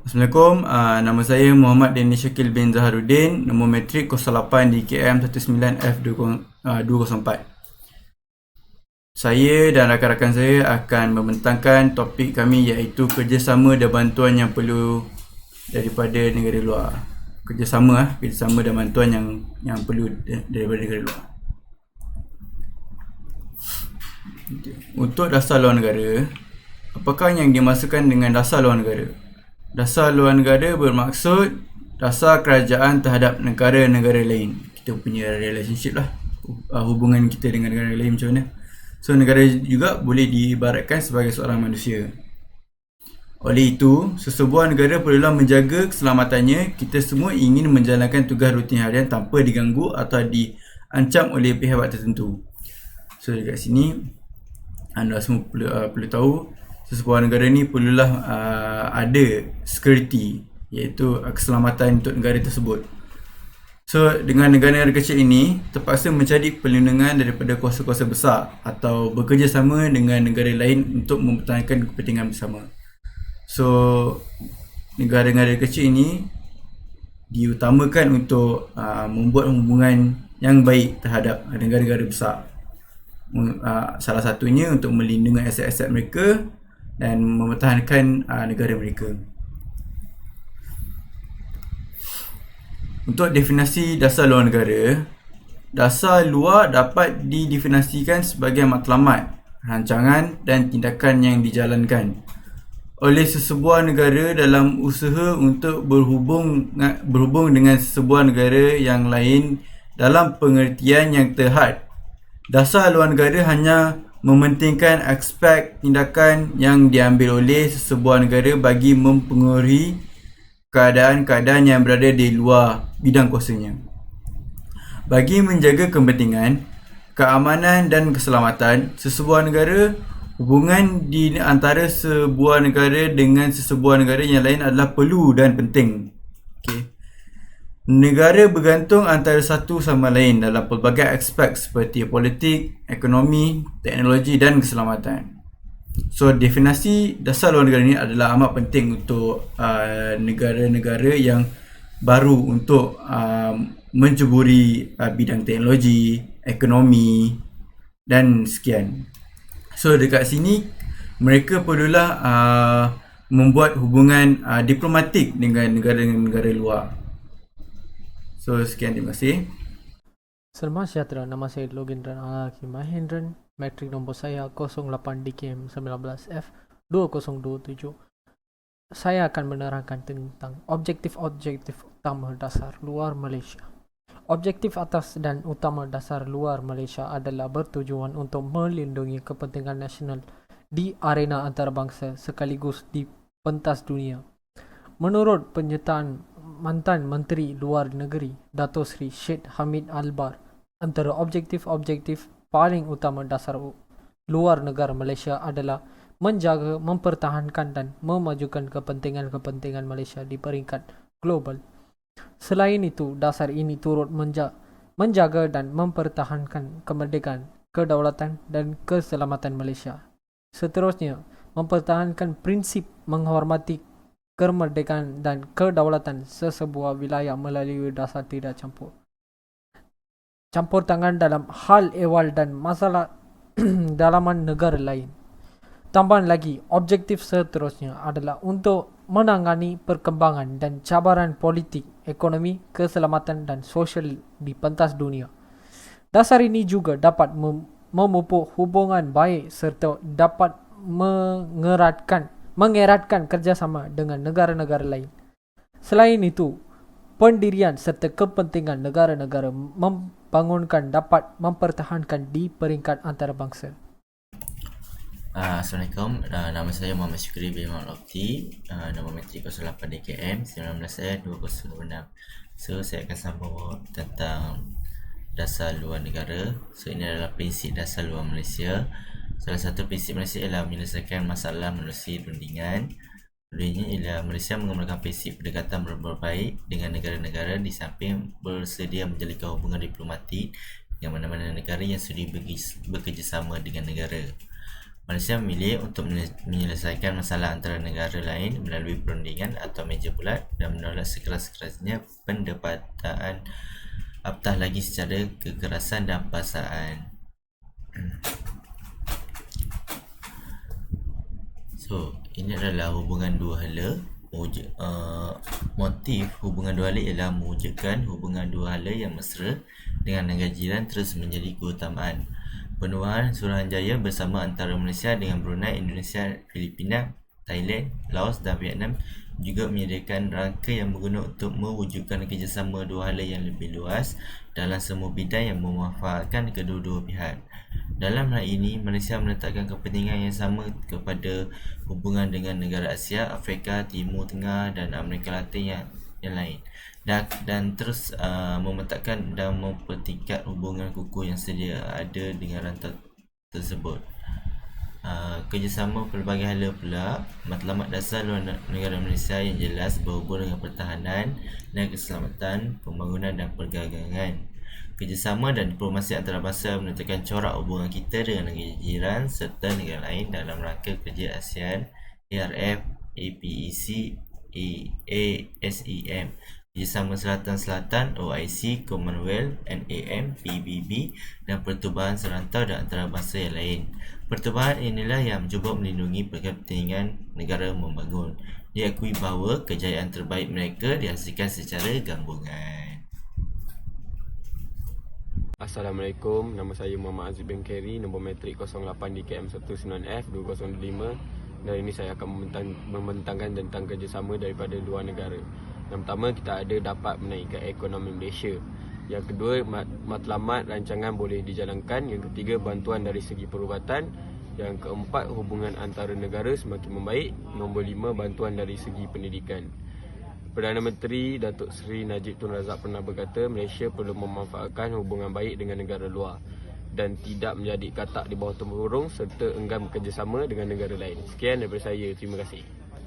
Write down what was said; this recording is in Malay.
Assalamualaikum, nama saya Muhammad Daniel Syakil bin Zaharuddin, nombor matrik 08 di KM 19F204. Saya dan rakan-rakan saya akan membentangkan topik kami iaitu kerjasama dan bantuan yang perlu daripada negara luar. Kerjasama dan bantuan yang perlu daripada negara luar. Untuk dasar luar negara, apakah yang dimaksudkan dengan dasar luar negara? Dasar luar negara bermaksud dasar kerajaan terhadap negara-negara lain. Kita punya relationship lah, hubungan kita dengan negara lain macam mana. So negara juga boleh diibaratkan sebagai seorang manusia. Oleh itu, sesebuah negara perlulah menjaga keselamatannya. Kita semua ingin menjalankan tugas rutin harian tanpa diganggu atau diancam oleh pihak tertentu. So dekat sini anda semua perlu tahu sesebuah negara ni perlulah ada security, iaitu keselamatan untuk negara tersebut. So dengan negara-negara kecil ini terpaksa mencari perlindungan daripada kuasa-kuasa besar atau bekerjasama dengan negara lain untuk mempertahankan kepentingan bersama. So negara-negara kecil ini diutamakan untuk membuat hubungan yang baik terhadap negara-negara besar. Salah satunya untuk melindungi aset-aset mereka dan mempertahankan negara mereka. Untuk definisi dasar luar negara, dasar luar dapat didefinisikan sebagai matlamat, rancangan dan tindakan yang dijalankan oleh sesebuah negara dalam usaha untuk berhubung dengan sesebuah negara yang lain dalam pengertian yang terhad. Dasar luar negara hanya mementingkan aspek tindakan yang diambil oleh sesebuah negara bagi mempengaruhi keadaan-keadaan yang berada di luar bidang kuasanya. Bagi menjaga kepentingan, keamanan dan keselamatan sesebuah negara, hubungan di antara sebuah negara dengan sesebuah negara yang lain adalah perlu dan penting. Negara bergantung antara satu sama lain dalam pelbagai aspek seperti politik, ekonomi, teknologi dan keselamatan. So definisi dasar luar negara ini adalah amat penting untuk negara-negara yang baru untuk menceburi bidang teknologi, ekonomi dan sekian. So dekat sini mereka perlulah membuat hubungan diplomatik dengan negara-negara luar. So sekian, terima kasih. Selamat sejahtera, nama saya Logindran Alaki Mahendran, matrik nombor saya 08 DKM 19F 2027. Saya akan menerangkan tentang objektif-objektif utama dasar luar Malaysia. Objektif atas dan utama dasar luar Malaysia adalah bertujuan untuk melindungi kepentingan nasional di arena antarabangsa sekaligus di pentas dunia. Menurut pernyataan mantan Menteri Luar Negeri Dato' Sri Syed Hamid Albar, antara objektif-objektif paling utama dasar luar negara Malaysia adalah menjaga, mempertahankan dan memajukan kepentingan-kepentingan Malaysia di peringkat global. Selain itu, dasar ini turut menjaga dan mempertahankan kemerdekaan, kedaulatan dan keselamatan Malaysia. Seterusnya, mempertahankan prinsip menghormati kemerdekaan dan kedaulatan sesebuah wilayah melalui dasar tidak campur tangan dalam hal ehwal dan masalah dalaman negara lain. Tambahan lagi, objektif seterusnya adalah untuk menangani perkembangan dan cabaran politik, ekonomi, keselamatan dan sosial di pentas dunia. Dasar ini juga dapat memupuk hubungan baik serta dapat mengeratkan kerjasama dengan negara-negara lain. Selain itu, pendirian serta kepentingan negara-negara membangunkan dapat mempertahankan di peringkat antarabangsa. Assalamualaikum, nama saya Muhammad Syukri bin Muhammad Opti, nombor matrik 08 DKM 19 2006. So saya akan sambung tentang dasar luar negara. So ini adalah prinsip dasar luar Malaysia. Salah satu prinsip Malaysia ialah menyelesaikan masalah melalui perundingan. Keduanya ialah Malaysia menggunakan prinsip pendekatan berbaik dengan negara-negara di samping bersedia menjalinkan hubungan diplomatik dengan mana-mana negara yang sudi bekerjasama dengan negara. Malaysia memilih untuk menyelesaikan masalah antara negara lain melalui perundingan atau meja bulat dan menolak sekeras-kerasnya pendapatan, apatah lagi secara kekerasan dan paksaan. So, ini adalah hubungan dua hala. Motif hubungan dua hala ialah mewujudkan hubungan dua hala yang mesra dengan negara jiran terus menjadi keutamaan. Penuaan Suruhanjaya bersama antara Malaysia dengan Brunei, Indonesia, Filipina, Thailand, Laos dan Vietnam juga menyediakan rangka yang berguna untuk mewujudkan kerjasama dua hala yang lebih luas dalam semua bidang yang memanfaatkan kedua-dua pihak. Dalam hal ini, Malaysia meletakkan kepentingan yang sama kepada hubungan dengan negara Asia, Afrika, Timur Tengah dan Amerika Latin yang lain dan terus memetakan dan mempertingkat hubungan kukuh yang sedia ada dengan rantai tersebut. Kerjasama pelbagai hala pula, matlamat dasar luar negara Malaysia yang jelas berhubung dengan pertahanan dan keselamatan, pembangunan dan perdagangan. Kerjasama dan diplomasi antarabangsa menentukan corak hubungan kita dengan negara jiran serta negara lain dalam rangka kerja ASEAN, ARF, APEC, ASEM, Kerjasama Selatan-Selatan, OIC, Commonwealth, NAM, PBB dan pertubuhan serantau dan antarabangsa yang lain. Pertubuhan inilah yang mencuba melindungi kepentingan negara membangun. Diakui bahawa kejayaan terbaik mereka dihasilkan secara gabungan. Assalamualaikum, nama saya Muhammad Aziz bin Keri, nombor matrik 08 DKM19F 2025 dan ini saya akan membentangkan tentang kerjasama daripada luar negara. Yang pertama, kita ada dapat menaikkan ekonomi Malaysia. Yang kedua, matlamat rancangan boleh dijalankan. Yang ketiga, bantuan dari segi perubatan. Yang keempat, hubungan antara negara semakin membaik. Nombor 5, bantuan dari segi pendidikan. Perdana Menteri Datuk Seri Najib Tun Razak pernah berkata, Malaysia perlu memanfaatkan hubungan baik dengan negara luar dan tidak menjadi katak di bawah tempurung serta enggan bekerjasama dengan negara lain. Sekian daripada saya. Terima kasih.